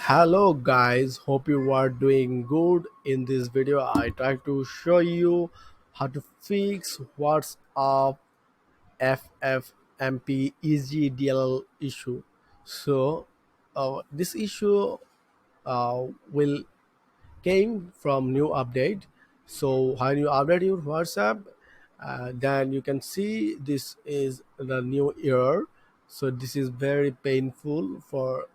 Hello guys, hope you are doing good. In this video I try to show you how to fix what's up ffmpeg.dll issue. This issue will came from new update. So when you update your WhatsApp, then you can see this is the new error. So this is very painful for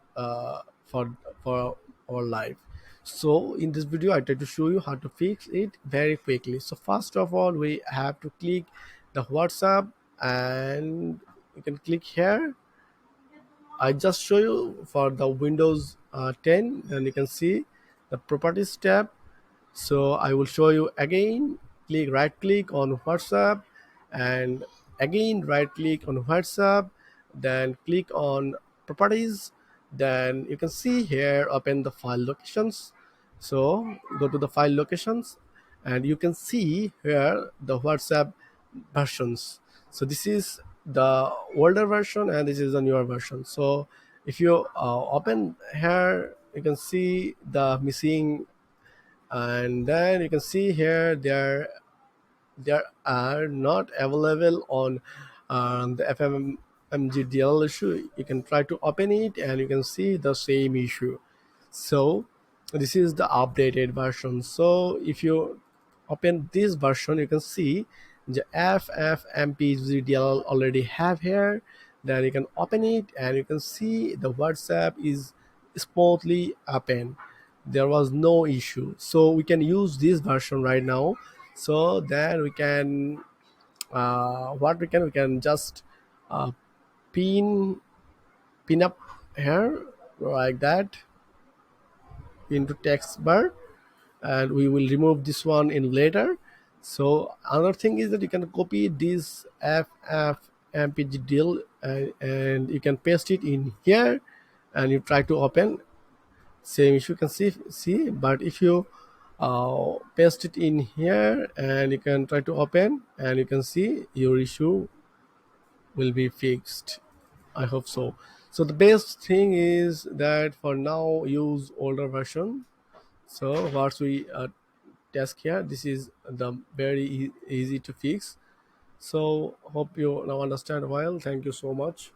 our life. So in this video I try to show you how to fix it very quickly. So first of all we have to click the WhatsApp, and you can click here. I just show you for the Windows 10, and you can see the properties tab. So I will show you again. Click right click on WhatsApp, and again right click on WhatsApp, then click on properties. Then you can see here, open the file locations. So go to the file locations, and you can see here the WhatsApp versions. So this is the older version and this is the newer version. So if you open here, you can see the missing, and then you can see here there are not available on the FMMGDL issue. You can try to open it and you can see the same issue. So this is the updated version. So if you open this version, you can see the FFmpegDL already have here. Then you can open it and you can see the WhatsApp is smoothly open. There was no issue, so we can use this version right now. So then we can what we can just uh, pin pin up here like that into text bar, and we will remove this one in later. So another thing is that you can copy this ffmpg deal, and you can paste it in here, and you try to open. Same issue you can see, but if you paste it in here and you can try to open, and you can see your issue will be fixed. I hope so. So the best thing is that for now use older version. So what we task here, this is the very easy to fix. So hope you now understand well. Thank you so much.